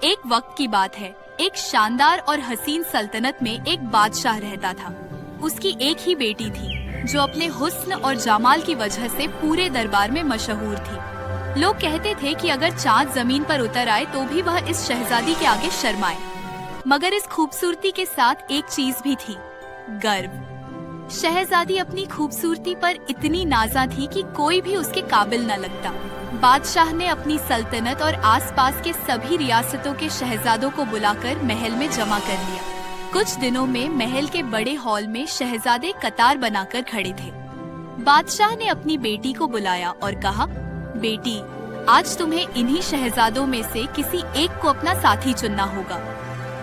एक वक्त की बात है। एक शानदार और हसीन सल्तनत में एक बादशाह रहता था। उसकी एक ही बेटी थी जो अपने हुस्न और जमाल की वजह से पूरे दरबार में मशहूर थी। लोग कहते थे कि अगर चांद जमीन पर उतर आए तो भी वह इस शहजादी के आगे शर्माए। मगर इस खूबसूरती के साथ एक चीज भी थी, गर्व। शहजादी अपनी खूबसूरती पर इतनी नाज़ा थी कि कोई भी उसके काबिल न लगता। बादशाह ने अपनी सल्तनत और आसपास के सभी रियासतों के शहजादों को बुलाकर महल में जमा कर लिया। कुछ दिनों में महल के बड़े हॉल में शहजादे कतार बनाकर खड़े थे। बादशाह ने अपनी बेटी को बुलाया और कहा, बेटी, आज तुम्हें इन्हीं शहजादों में से किसी एक को अपना साथी चुनना होगा।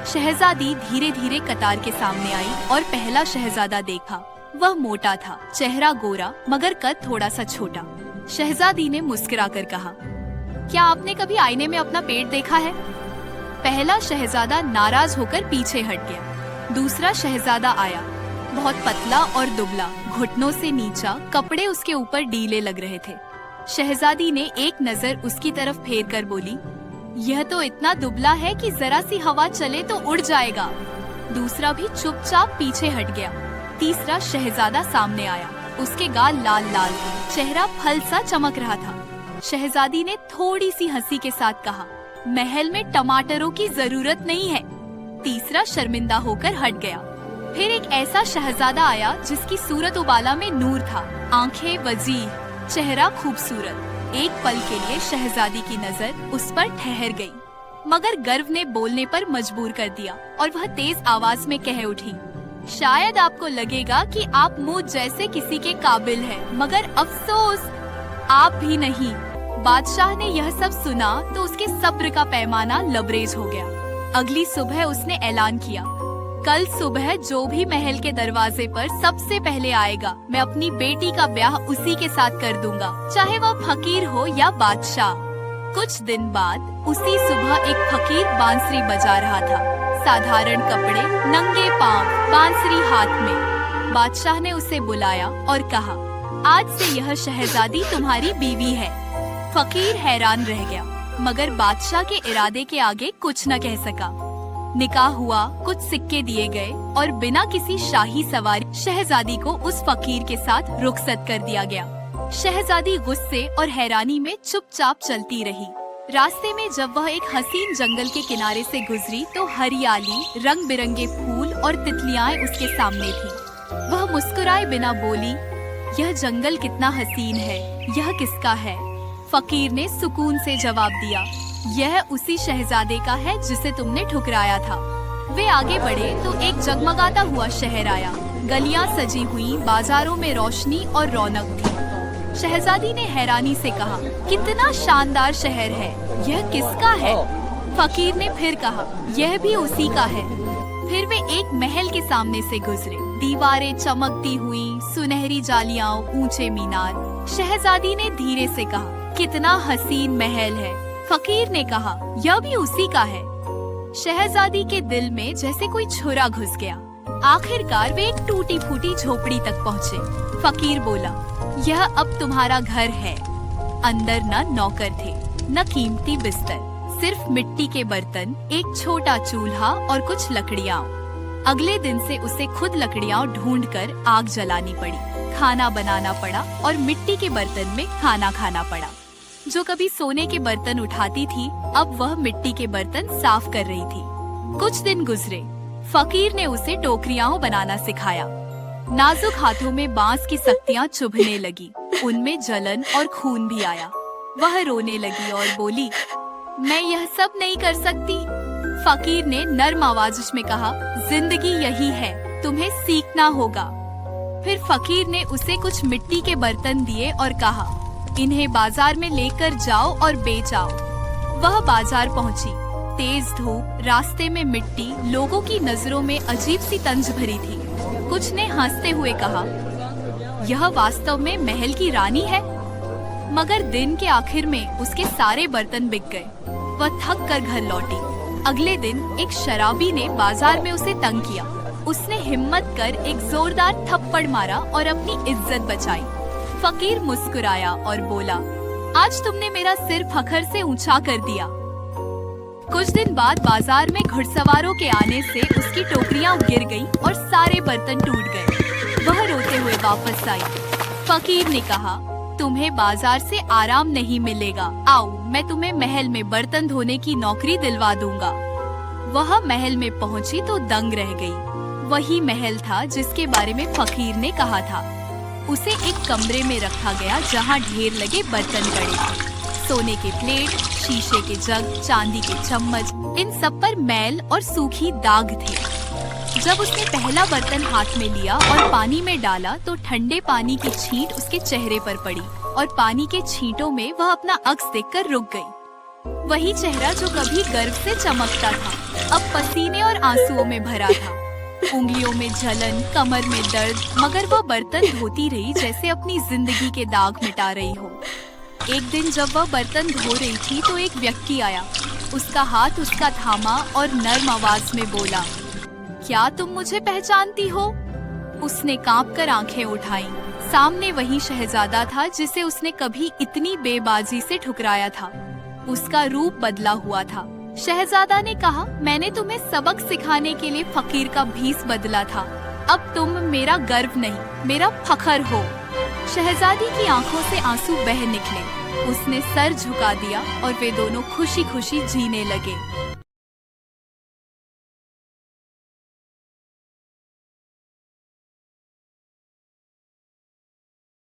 शहजादी धीरे धीरे कतार के सामने आई और पहला शहजादा देखा। वह मोटा था, चेहरा गोरा मगर कद थोड़ा सा छोटा। शहजादी ने मुस्कुराकर कहा, क्या आपने कभी आईने में अपना पेट देखा है? पहला शहजादा नाराज होकर पीछे हट गया। दूसरा शहजादा आया, बहुत पतला और दुबला, घुटनों से नीचा, कपड़े उसके ऊपर ढीले लग रहे थे। शहजादी ने एक नजर उसकी तरफ फेर कर बोली, यह तो इतना दुबला है कि जरा सी हवा चले तो उड़ जाएगा। दूसरा भी चुपचाप पीछे हट गया। तीसरा शहजादा सामने आया, उसके गाल लाल लाल थे, चेहरा फल सा चमक रहा था। शहजादी ने थोड़ी सी हंसी के साथ कहा, महल में टमाटरों की जरूरत नहीं है। तीसरा शर्मिंदा होकर हट गया। फिर एक ऐसा शहजादा आया जिसकी सूरत उबाला में नूर था, आंखें वजीर, चेहरा खूबसूरत। एक पल के लिए शहजादी की नजर उस पर ठहर गई, मगर गर्व ने बोलने पर मजबूर कर दिया और वह तेज आवाज में कह उठी, शायद आपको लगेगा कि आप मुझ जैसे किसी के काबिल हैं, मगर अफसोस आप भी नहीं। बादशाह ने यह सब सुना तो उसके सब्र का पैमाना लबरेज हो गया। अगली सुबह उसने ऐलान किया, कल सुबह जो भी महल के दरवाजे पर सबसे पहले आएगा, मैं अपनी बेटी का ब्याह उसी के साथ कर दूंगा, चाहे वह फकीर हो या बादशाह। कुछ दिन बाद उसी सुबह एक फकीर बांसुरी बजा रहा था, साधारण कपड़े, नंगे पांव, बांसुरी हाथ में। बादशाह ने उसे बुलाया और कहा, आज से यह शहजादी तुम्हारी बीवी है। फकीर हैरान रह गया, मगर बादशाह के इरादे के आगे कुछ न कह सका। निकाह हुआ, कुछ सिक्के दिए गए और बिना किसी शाही सवारी शहजादी को उस फकीर के साथ रुखसत कर दिया गया। शहजादी गुस्से और हैरानी में चुपचाप चलती रही। रास्ते में जब वह एक हसीन जंगल के किनारे से गुजरी तो हरियाली, रंग बिरंगे फूल और तितलियां उसके सामने थी। वह मुस्कुराए बिना बोली, यह जंगल कितना हसीन है, यह किसका है? फकीर ने सुकून से जवाब दिया, यह उसी शहजादे का है जिसे तुमने ठुकराया था। वे आगे बढ़े तो एक जगमगाता हुआ शहर आया। गलियां सजी हुई, बाजारों में रोशनी और रौनक थी। शहजादी ने हैरानी से कहा, कितना शानदार शहर है, यह किसका है? फकीर ने फिर कहा, यह भी उसी का है। फिर वे एक महल के सामने से गुजरे, दीवारें चमकती हुई, सुनहरी जालियां, ऊंचे मीनार। शहजादी ने धीरे से कहा, कितना हसीन महल है। फकीर ने कहा, यह भी उसी का है। शहजादी के दिल में जैसे कोई छुरा घुस गया। आखिरकार वे एक टूटी फूटी झोपड़ी तक पहुँचे। फकीर बोला, यह अब तुम्हारा घर है। अंदर न नौकर थे, न कीमती बिस्तर, सिर्फ मिट्टी के बर्तन, एक छोटा चूल्हा और कुछ लकड़ियाँ। अगले दिन से उसे खुद लकड़ियाँ ढूंढकर आग जलानी पड़ी, खाना बनाना पड़ा और मिट्टी के बर्तन में खाना खाना पड़ा। जो कभी सोने के बर्तन उठाती थी, अब वह मिट्टी के बर्तन साफ कर रही थी। कुछ दिन गुजरे, फकीर ने उसे टोकरियां बनाना सिखाया। नाजुक हाथों में बांस की सख्तियां चुभने लगी, उनमें जलन और खून भी आया। वह रोने लगी और बोली, मैं यह सब नहीं कर सकती। फकीर ने नर्म आवाज में कहा, जिंदगी यही है, तुम्हें सीखना होगा। फिर फकीर ने उसे कुछ मिट्टी के बर्तन दिए और कहा, इन्हें बाजार में लेकर जाओ और बेच आओ। वह बाजार पहुंची। तेज धूप, रास्ते में मिट्टी, लोगों की नजरों में अजीब सी तंज भरी थी। कुछ ने हंसते हुए कहा, यह वास्तव में महल की रानी है। मगर दिन के आखिर में उसके सारे बर्तन बिक गए। वह थक कर घर लौटी। अगले दिन एक शराबी ने बाजार में उसे तंग किया। उसने हिम्मत कर एक जोरदार थप्पड़ मारा और अपनी इज्जत बचाई। फकीर मुस्कुराया और बोला, आज तुमने मेरा सिर फखर से ऊंचा कर दिया। कुछ दिन बाद बाजार में घुड़सवारों के आने से उसकी टोकरियां गिर गईं और सारे बर्तन टूट गए। वह रोते हुए वापस आई। फकीर ने कहा, तुम्हें बाजार से आराम नहीं मिलेगा। आओ, मैं तुम्हें महल में बर्तन धोने की नौकरी दिलवा दूंगा। वह महल में पहुंची तो दंग रह गई। वही महल था जिसके बारे में फकीर ने कहा था। उसे एक कमरे में रखा गया जहां ढेर लगे बर्तन पड़े थे। सोने के प्लेट, शीशे के जग, चांदी के चम्मच, इन सब पर मैल और सूखी दाग थे। जब उसने पहला बर्तन हाथ में लिया और पानी में डाला तो ठंडे पानी की छींट उसके चेहरे पर पड़ी और पानी के छींटों में वह अपना अक्स देखकर रुक गई। वही चेहरा जो कभी गर्व से चमकता था, अब पसीने और आंसुओं में भरा था। उंगलियों में जलन, कमर में दर्द, मगर वह बर्तन धोती रही जैसे अपनी जिंदगी के दाग मिटा रही हो। एक दिन जब वह बर्तन धो रही थी तो एक व्यक्ति आया। उसका हाथ उसका थामा और नर्म आवाज में बोला, क्या तुम मुझे पहचानती हो? उसने कांपकर आंखें उठाई। सामने वही शहजादा था जिसे उसने कभी इतनी बेबाजी से ठुकराया था। उसका रूप बदला हुआ था। शहजादा ने कहा, मैंने तुम्हें सबक सिखाने के लिए फकीर का भेष बदला था। अब तुम मेरा गर्व नहीं, मेरा फखर हो। शहजादी की आंखों से आंसू बह निकले। उसने सर झुका दिया और वे दोनों खुशी खुशी जीने लगे।